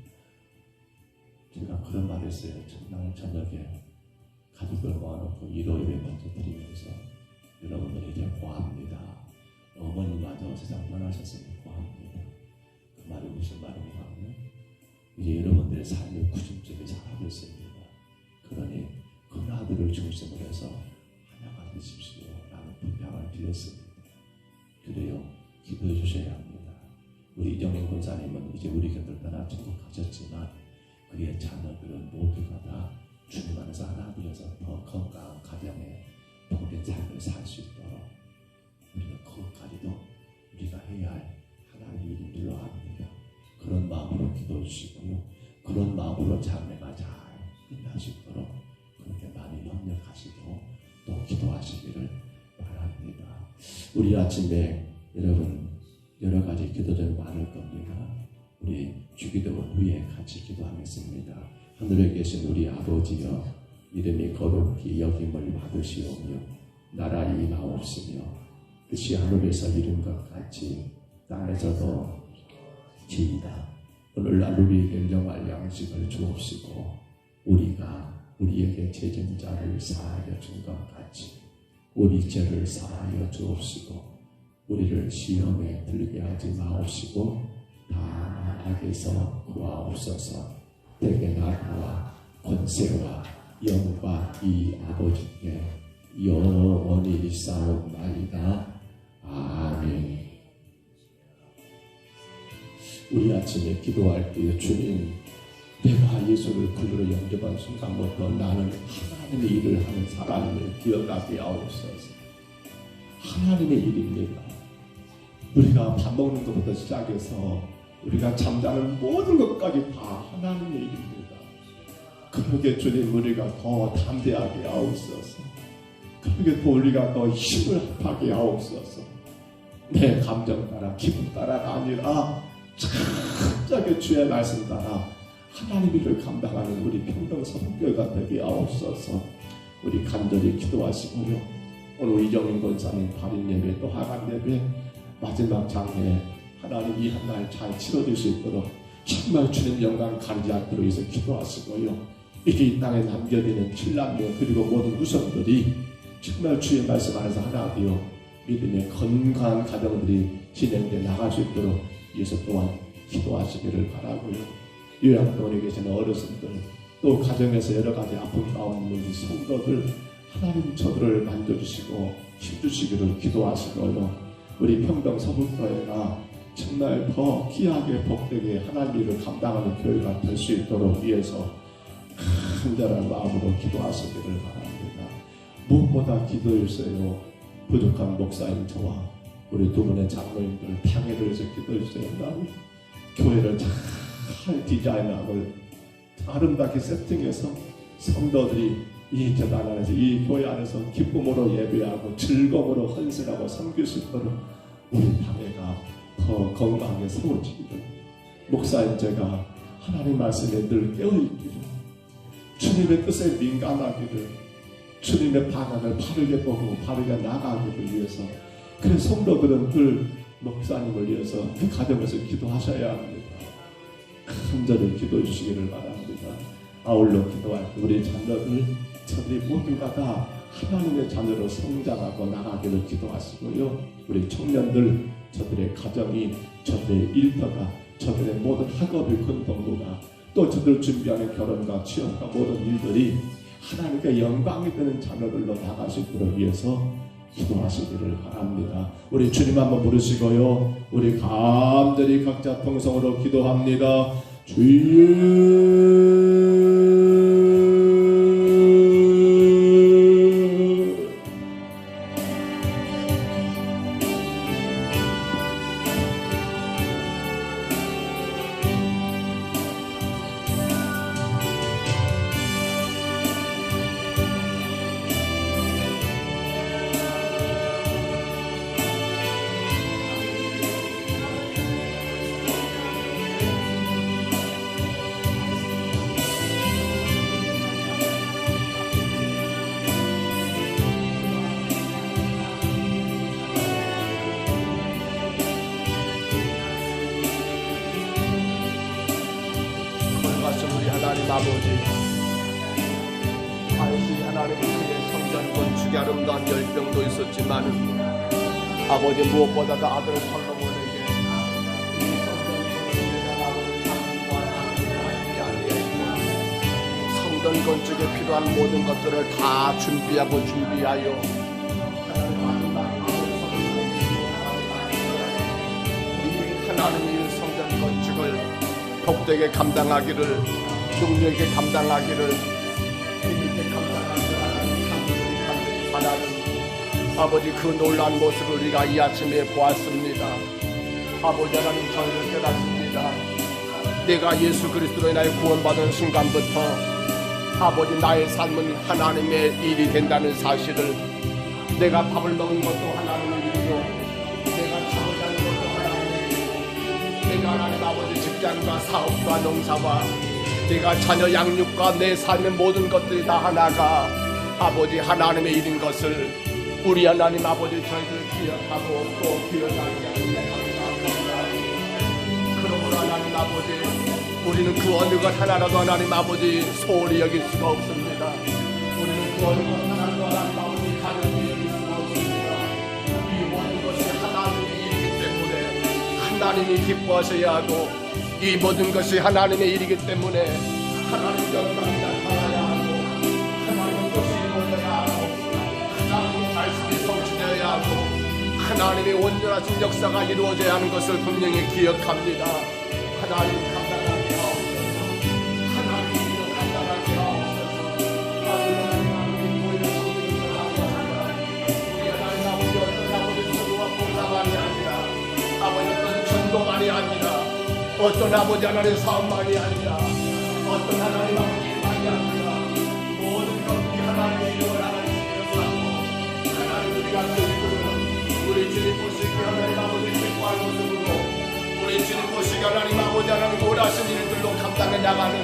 제가 그런 말 했어요. 첫날 저녁에 가족들 모아놓고 일요일에 먼저 드리면서 여러분들 이제 고합니다. 어머니마저 세상 떠나셨으니 고합니다. 그 말이 무슨 말인가 하면 이제 여러분들의 삶의 구심점이 사라졌습니다. 그러니 큰아들을 중심으로 해서 하나가 되십시오 라는 부탁을 드렸습니다. 그래요. 기도해 주셔야 합니다. 우리 이정민 권사님은 이제 우리 곁을 떠나 천국 가셨지만 그의 자녀들은 모두가 다 주님 안에서 하나 되어서 더 건강한 가정에 복된 삶을 살 수 있도록 우리는 그것까지도 우리가 해야 할 하나님의 일인 줄로 압니다. 그런 마음으로 기도해 주시고요. 그런 마음으로 장래가 잘 끝날 수 있도록 그렇게 많이 협력하시고 또 기도하시기를 바랍니다. 우리 아침에 여러분 여러 가지 기도들 많을 겁니다. 우리 주기도 후에 같이 기도하겠습니다. 하늘에 계신 우리 아버지여, 이름이 거룩히 여김을 받으시오며 나라 임하옵시며 뜻이 하늘에서 이룬 것 같이 땅에서도 지이다. 오늘날 우리에게 일용할 양식을 주옵시고 우리가 우리에게 죄진자를 사하여 준 것 같이 우리 죄를 사하여 주옵시고 우리를 시험에 들게 하지 마옵시고 다 악에서 구하옵소서. 내게 나라와 권세와 영광이 아버지께 영원히 싸움나이다. 아멘. 우리 아침에 기도할 때 주님, 내가 예수를 그리로 영접한 순간부터 나는 하나님의 일을 하는 사람을 기억하게 하옵소서. 하나님의 일입니다. 우리가 밥 먹는 것부터 시작해서 우리가 잠자는 모든 것까지 다 하나님의 일입니다. 그러게 주님, 우리가 더 담대하게 하옵소서. 그러게 또 우리가 더 힘을 합하게 하옵소서. 내 감정 따라 기분 따라가 아니라 철저하게 주의 말씀 따라 하나님의 일을 감당하는 우리 평등선교가 되게 하옵소서. 우리 간절히 기도하시고요. 오늘 이정인 권사님 발인 예배 또 하간 예배 마지막 장례 하나님 이 한 날 잘 치러질 수 있도록 정말 주님 영광 가리지 않도록 해서 기도하시고요. 이제 이 땅에 남겨지는 7남매 그리고 모든 후손들이 정말 주의 말씀 안에서 하나 되어 믿음의 건강한 가정들이 진행돼 나갈 수 있도록 위해서 또한 기도하시기를 바라고요. 요양병원에 계시는 어르신들 또 가정에서 여러 가지 아픔 가운데 있는 성도들 하나님 저들을 만져주시고 힘주시기를 기도하시고요. 우리 평동 서북교회가 정말 더 귀하게 복되게 하나님 일을 감당하는 교회가 될 수 있도록 위해서 간절한 마음으로 기도하시기를 바랍니다. 무엇보다 기도해주세요. 부족한 목사님 저와 우리 두 분의 장로님들 방해를 해서 기도해주세요. 교회를 잘 디자인하고 아름답게 세팅해서 성도들이 이 재단 안에서 이 교회 안에서 기쁨으로 예배하고 즐거움으로 헌신하고 섬길 수 있도록 우리 방해가 더 건강하게 세워지기를, 목사님 제가 하나님 말씀에 늘 깨어있기를, 주님의 뜻에 민감하기를, 주님의 방향을 바르게 보고 바르게 나가기를 위해서, 그래서 성도들은 늘 목사님을 위해서 그 가정에서 기도하셔야 합니다. 간절히 기도해 주시기를 바랍니다. 아울러 기도할 때 우리 자녀들 저들이 모두가 다 하나님의 자녀로 성장하고 나가기를 기도하시고요. 우리 청년들 저들의 가정이, 저들의 일터가, 저들의 모든 학업의 큰 동무가, 또 저들 준비하는 결혼과 취업과 모든 일들이 하나님께 영광이 되는 자녀들로 나갈 수 있도록 위해서 기도하시기를 바랍니다. 우리 주님 한번 부르시고요. 우리 간절히 각자 통성으로 기도합니다. 주여. 하나님 아버지, 당시 하나님 우리의 성전 건축에 아름다운 열병도 있었지만 아버지 무엇보다도 아들 솔로몬에게 이 성전 건축에 필요한 모든 것들을 다 준비하여 이 하나님의 성전 건축을 복되게 감당하기를, 능력있게 감당하기를, 힘있게 감당하기를 바라는 아버지 그 놀라운 모습을 우리가 이 아침에 보았습니다. 아버지 하나님 저희를 깨닫습니다. 내가 예수 그리스도로 인하여 구원받은 순간부터 아버지 나의 삶은 하나님의 일이 된다는 사실을, 내가 밥을 먹는 것도 하나님의 일이고 내가 잠을 자는 것도 하나님의 일이고 내가 하나님 아버지 직장과 사업과 농사와 내가 자녀 양육과 내 삶의 모든 것들이 다 하나가 아버지 하나님의 일인 것을 우리 하나님 아버지 저희들 기억하고 또 기억하게 하시니 감사합니다. 그러므로 하나님 아버지 우리는 그 어느 것 하나라도 하나님 아버지 소홀히 여길 수가 없습니다. 우리는 그 어느 것 하나라도 하나님 아버지 가볍게 여길 수가 없습니다. 이 모든 것이 하나님의 일이기 때문에 하나님이 기뻐하셔야 하고 이 모든 것이 하나님의 일이기 때문에 하나님 영광이 나타나야 하고 하나님의 것이 이루어져야 하고 하나님의 말씀이 성취되어야 하고 하나님의 온전하신 역사가 이루어져야 하는 것을 분명히 기억합니다. 하나님 감당하게 하옵소서. 하나님 일을 감당하게 하옵소서. 하나님 보이는 성도를 하옵소서. 우리 하나님 아버지 어떤 아버지 소유와 봉사만이 아니라 아버지 어떤 전도만이 아니라 어떤 아버지 하나님 사업만이 아니라 어떤 하나님 아버지 일만이 아니라 모든 것들이 하나님의 이름을 하나님께서 하고 하나님 우리가 그 이름을 우리 주님 보시기 하나님 아버지 기뻐할 모습으로 우리 주님 보시기 하나님 아버지 하나님 원하신 일들로 감당해 나가는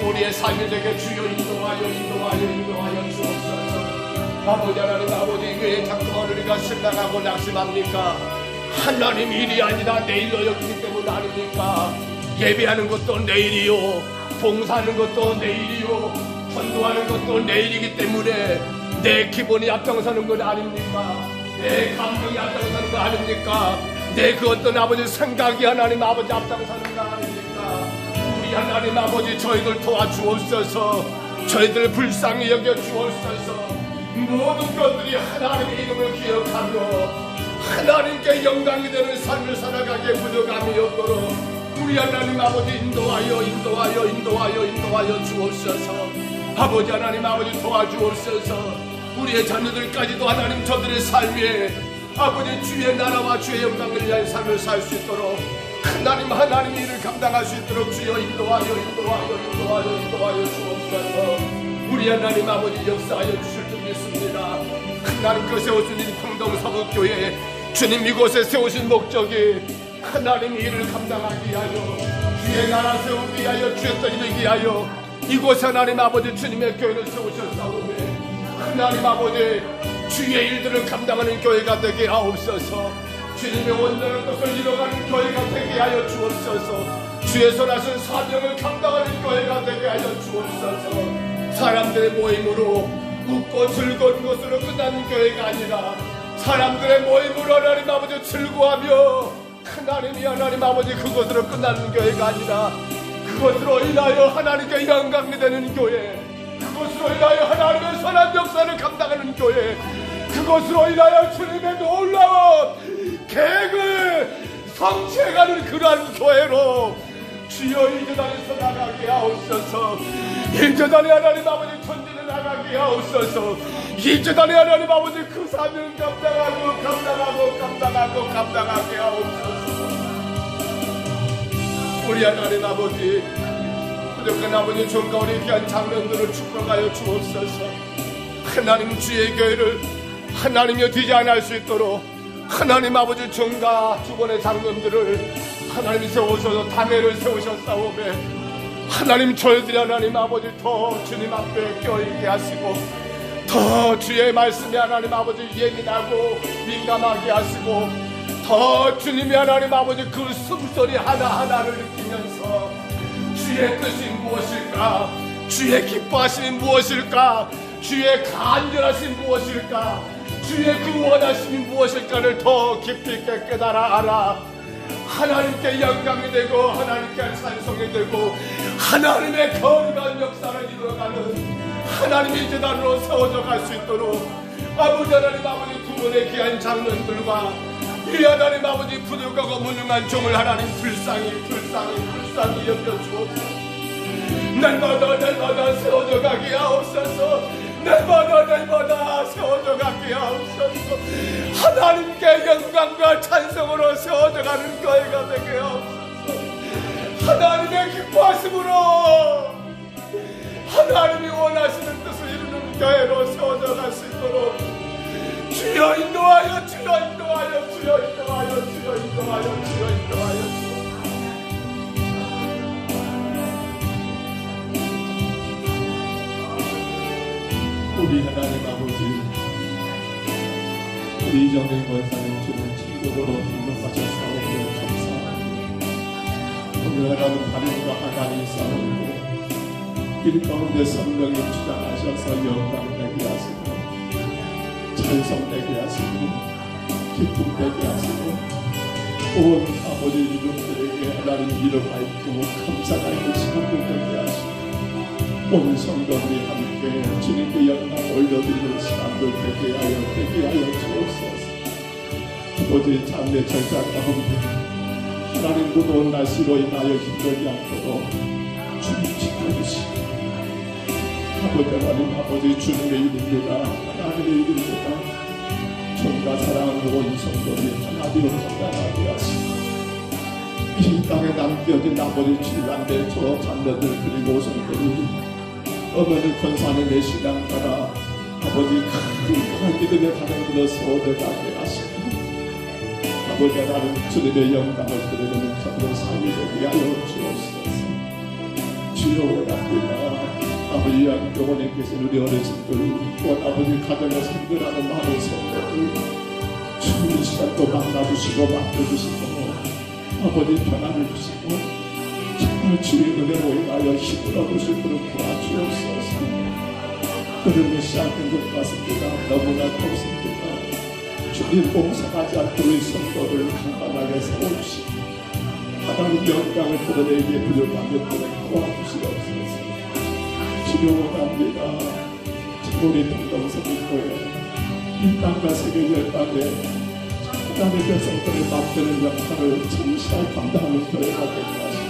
우리의 삶이 되게 주여 인도하여 주옵소서. 아버지 하나님 아버지 왜 자꾸만 우리가 실망하고 낙심합니까? 하나님 일이 아니라 내일로 여기기 때문 아닙니까? 예배하는 것도 내일이요, 봉사하는 것도 내일이요, 전도하는 것도 내일이기 때문에 내 기본이 앞장서는 건 아닙니까? 내 감정이 앞장서는 거 아닙니까? 내 그 어떤 아버지 생각이 하나님 아버지 앞장서는 거 아닙니까? 우리 하나님 아버지 저희들 도와주옵소서. 저희들 불쌍히 여겨주옵소서. 모든 것들이 하나님의 이름을 기억하며 하나님께 영광이 되는 삶을 살아가기에 부족함이 없도록 우리 하나님 아버지 인도하여 주옵소서. 아버지 하나님 아버지 도와주옵소서. 우리의 자녀들까지도 하나님 저들의 삶에 아버지 주의 나라와 주의 영광을 위하여 삶을 살 수 있도록 하나님 일을 감당할 수 있도록 주여 인도하여 주옵소서. 우리 하나님 아버지 역사하여 주실 줄 믿습니다. 하나님께 세우신 이 평동서북교회 주님 이곳에 세우신 목적이 하나님 일을 감당하기 위하여 주의 나라 세우기 위하여 주의 뜻 이루기 위하여 이곳에 하나님 아버지 주님의 교회를 세우셨사오니 하나님 아버지 주의 일들을 감당하는 교회가 되게 하옵소서. 주님의 온전한 것을 이뤄가는 교회가 되게 하여 주옵소서. 주의 선하신 사명을 감당하는 교회가 되게 하여 주옵소서. 사람들의 모임으로 웃고 즐거운 것으로 끝나는 교회가 아니라 사람들의 모임으로 하나님 아버지 즐거워하며 하나님 아버지 그것으로 끝나는 교회가 아니라 그것으로 인하여 하나님께 영광이 되는 교회, 그것으로 인하여 하나님의 선한 역사를 감당하는 교회, 그것으로 인하여 주님의 놀라운 계획을 성취해가는 그러한 교회로 주여 이 재단에서 나가게 하옵소서. 이 재단에 하나님 아버지 전진해 나가게 하옵소서. 이 재단에 하나님 아버지 그 사명을 감당하게 하옵소서. 우리 하나님 아버지 부족한 아버지 종과 우리 귀한 장면들을 축복하여 주옵소서. 하나님 주의 교회를 하나님여 뒤지 않을 수 있도록 하나님 아버지 종과 주번의 장면들을 하나님 세우셔서 단회를 세우셨사오매 하나님 저희들이 하나님 아버지 더 주님 앞에 껴있게 하시고 더 주의 말씀이 하나님 아버지 예민하고 민감하게 하시고 더 주님이 하나님 아버지 그 숨소리 하나하나를 느끼면서 주의 뜻이 무엇일까, 주의 기뻐하심이 무엇일까, 주의 간절하심이 무엇일까, 주의 그 원하심이 무엇일까를 더 깊이 있게 깨달아 알아 하나님께 영광이 되고 하나님께 찬송이 되고 하나님의 거룩한 역사를 이루어가는 하나님의 재단으로 세워져 갈 수 있도록 아버지 하나님 아버지 두 분의 귀한 장면들과 이 하나님 아버지 부족하고 무능한 종을 하나님 불쌍히 여겨주옵소서. 날마다 세워져 가게 하옵소서. 날마다 세워져 가게 하옵소서. 하나님께 영광과 찬송으로 세워져 가는 교회가 되게 하옵소서. 하나님의 기뻐하심으로 하나님이 원하시는 뜻을 이루는 교회로 세워져 갈 수 있도록 주여 인도하여 우리 하나님 아버지, 우리 이정된 권사님 주는 천국으로 인도하셨사오며 감사합니다. 오늘 하나님 하나님과 하나님 싸우고 길 가운데 성령님 주장하셔서 영광되게 하시고 찬송되게 하시고 기쁨되게 하시고 온 아버지 이름들에게 하나님 이름 밝고 감사하는 시간을 되게 하시고 온 성도들이 함께 주님께 영광 올려드리는 시간을 되게 하여 주옵소서. 아버지 장례 절차 가운데 하나님 무더운 날씨로 인하여 힘들지 않도록 주님 지켜주시고 아버지 하나님 아버지 주님의 이름입니다. 하나님의 이름입니다. 정과 사랑으로 온 성도들이 하나님을 건강하게 하시고 이 땅에 남겨진 아버지 질란된 저 자녀들 그리고 성도들이 어머니 권사는 내 신앙 따라 아버지 큰 믿음의 가정들로 세워져 가게 하시고 아버지 하나님 주님의 영광을 드리는 저들의 삶이 되게 하여 주옵소서. 주여 원합니다. 아버지 영원에 계신 우리 어르신들 또 아버지 가정에 생겨나는 많은 성도들 주님 시간도 만나주시고 맡겨주시고 아버지 편안을 주시고 주의 은혜로 인하여 힘을 얻을 수 있도록 도와주옵소서. 그러면 시작된 것 같습니다. 너무나 곱습니다. 주님 봉사하지 않고 우리 성도를 강건하게 세워주시고 하나님 영광을 드러내기에 부족한 것들을 도와주시옵소서. 주여 원합니다. 우리 동동성교회 이 땅과 세계 열방에 하나님의 백성들을 맡드는 역할을 천시하게 감당하는 교회가 되게 하시고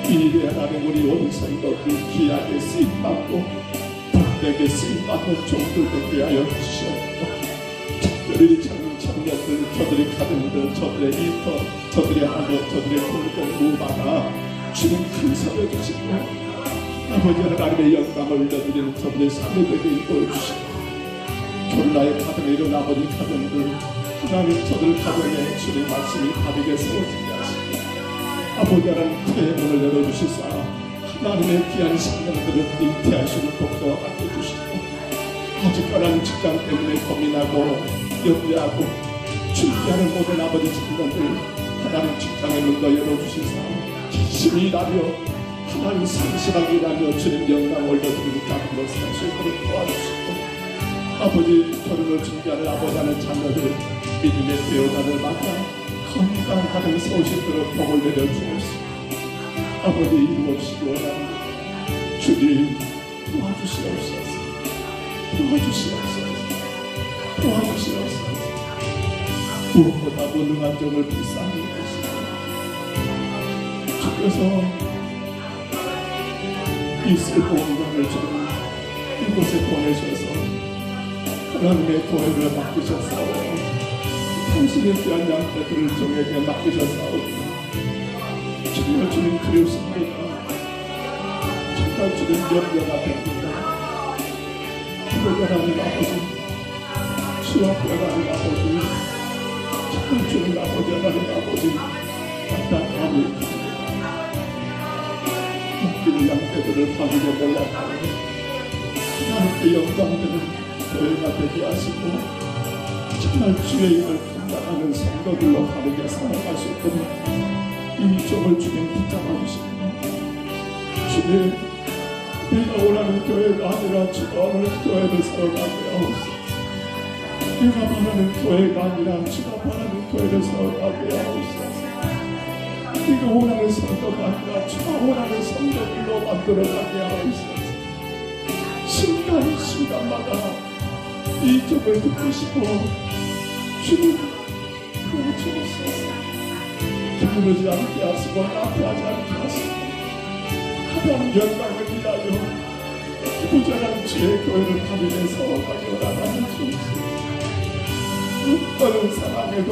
이 하나님 우리 온 성도들 귀하게 쓰임받고 복되게 쓰임받는 종들 되게 하여 주시옵고 특별히 청년들 저들의 가정들 저들의 일터 저들의 학업 저들의 공동 무마다 주님 큰 선을 주시고 아버지 하나님의 영광을 올려드리는 저들의 삶을 되게 이끌어주시고 결혼나의 가정에 이른 아버지 가정들 하나님 저들 가정에 주님 말씀이 가득에 세워지게 하시고 아버지 하나님 태의 문을 열어주시사 하나님의 귀한 생명들을 잉태하시는 복도와 맡겨주시고 아직 하나님 직장 때문에 고민하고 염려하고 준비하는 모든 아버지 친구들 하나님 직장의 문도 열어주시사 열심히 일하며 하나님 성실하게 일하며 주님 영광 올려드리는 가정으로 살 수 있도록 도와주시고 아버지 결혼을 준비하는 아버지 하는 자녀들 믿음의 배우자들 만나 건강한 가정 세우시도록 복을 내려주옵시고 아버지 이루옵시기 원합니다. 주님 도와주시옵소서. 도와주시옵소서. 무엇보다 무능한 점을 불쌍히 여기시고 주께서 이 슬픈 공간을 주는 이곳에 보내셔서 하나님의 교회를 맡기셨사오니 당신의 귀한 양떼들을 종에게 맡기셨사오니 정말 주님 그리웠습니다. 정말 주님 염려가 됩니다. 하나님 아버지, 주와 하나님 아버지, 정말 주님 아버지, 하나님 아버지, 안타까움이 묶인 양떼들을 바르게 몰라가니 하나님께 영광되는 교회가 되게 하시고 정말 주의 일을 감당하는 성도들로 바르게 살아갈 수 있도록 이 종을 주님 붙잡아 주시고 주님 내가 원하는 교회가 아니라 주가 원하는 교회를 세워가게 하옵소서. 내가 바라는 교회가 아니라 주가 바라는 교회를 세워가게 하옵소서. 내가 원하는 성도가 아니라 주가 원하는 성도들로 만들어가게 하옵소서. 순간순간마다 이 점을 듣으시고 주님 도와주옵소서. 기쁘지 않게 하시고 나태하지 않게 하시고 하나님 영광을 위하여 부자란 주의 교회를 다니면서 가게 주옵소서. 어떤 상황에도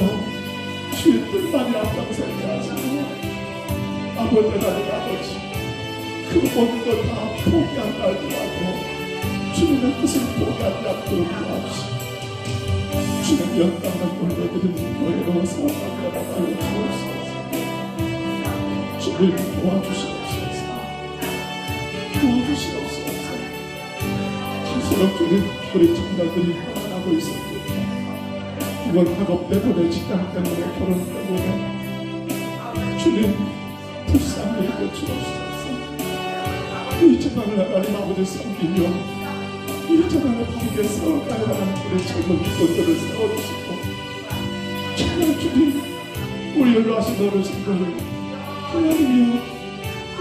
주의 뜻만이 앞장서게 하시고 아버지 하나님 아버지 그 모든 것 다 포기한다 할지라도 주님의 뜻을 포기하지 않도록 도와주시고 주님 영광을 올려드리는 교회로 세워가게 하여 주옵소서. 주님 도와주시옵소서. 도와주시옵소서. 갈수록 주님 우리 청년들이 살아가고 있습니다. 이번 학업 때문에 직장 때문에 결혼 때문에 주님 불쌍히 여겨주옵소서. 이 재단을 하나님 아버지 섬기며 이 재단을 바르게 세워가야 하는 우리 젊은 분들을 세워주시고 정말 주님 우리 연로하신 어르신들 하나님이여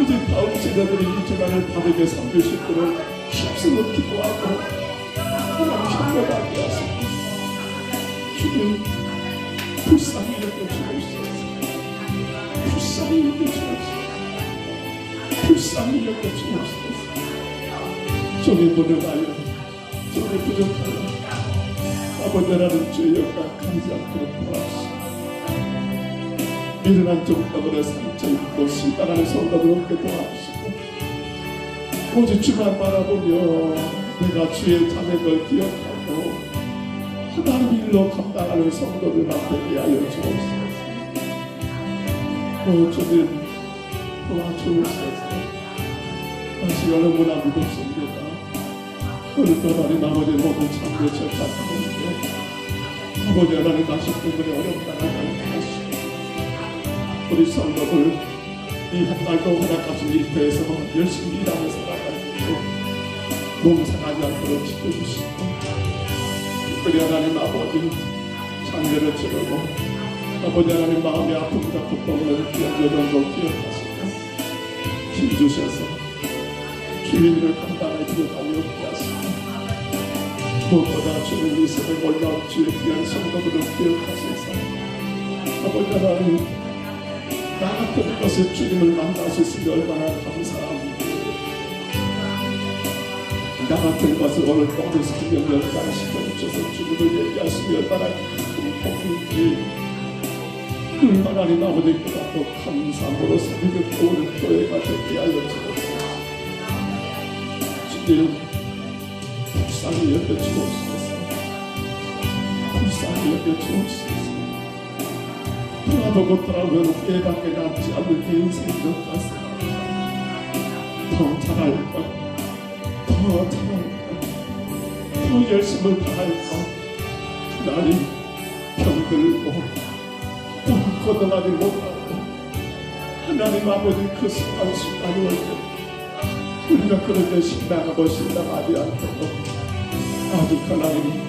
이제 다음 세대들이 이 재단을 바르게 섬길 수 있도록 힘쓰고 기도하고 하나님 협력하게 하시고 주님 불쌍히 여겨주옵소서. 불쌍히 여겨주옵소서. 불쌍히 여겨주옵소서. 종이 무능하여 종이 부족하여 아버지라는 주의 영광 가리지 않도록 도와주시고 미련한 종덕으로 상처 입고 실당하는 성도들 없게 도와주시고 오직 주만 바라보며 내가 주의 자맥을 기억하고 하나님 일로 감당하는 성도들만 되게 하여 주옵소서. 주님 도와주옵소서. 시간은 너무나 무겁습니다. 오늘 또 하나님 아버지 모든 참여 절차하는데 아버지 하나님 당신 때문에 어렵다고 하시고 우리 성도들 이 한 달도 허락하신 일터에서 열심히 일하며 살아가지고 몸상하지 않도록 지켜주시고 특별히 하나님 아버지 장례를 치르고 아버지 하나님 마음의 아픔과 고통을 연결하고 기억하시고 힘주셔서 주인을 감당해 주려고 없게 하시고 무엇보다 주는 이 세상 올라온 주의 귀한 성도들을 기억하셔서 아버지 하나님 나 같은 것에 주님을 만날 수 있으니 얼마나 감사합니다. 나 같은 것을 오늘 어디서 연장시켜 주셔서 주님을 얘기하시며 얼마나 큰 복인지 하나님 아버지께서 또 감사함으로 새벽에 오는 교회가 되게 하여 주옵소서. 주님 불쌍히 여겨주옵소서. 불쌍히 여겨주옵소서. 돌아보고 돌아보면 후회밖에 남지 않는 내 인생인 것 같습니다. 더 잘할 것, 더 잘할 것, 더 열심을 다할 것. 하나님 병들고 또 거듭나지 못하고 하나님 아버지 그 순간순간이 올 때 우리가 그렇게 신당하고 신당하지 않도록 아직 하나님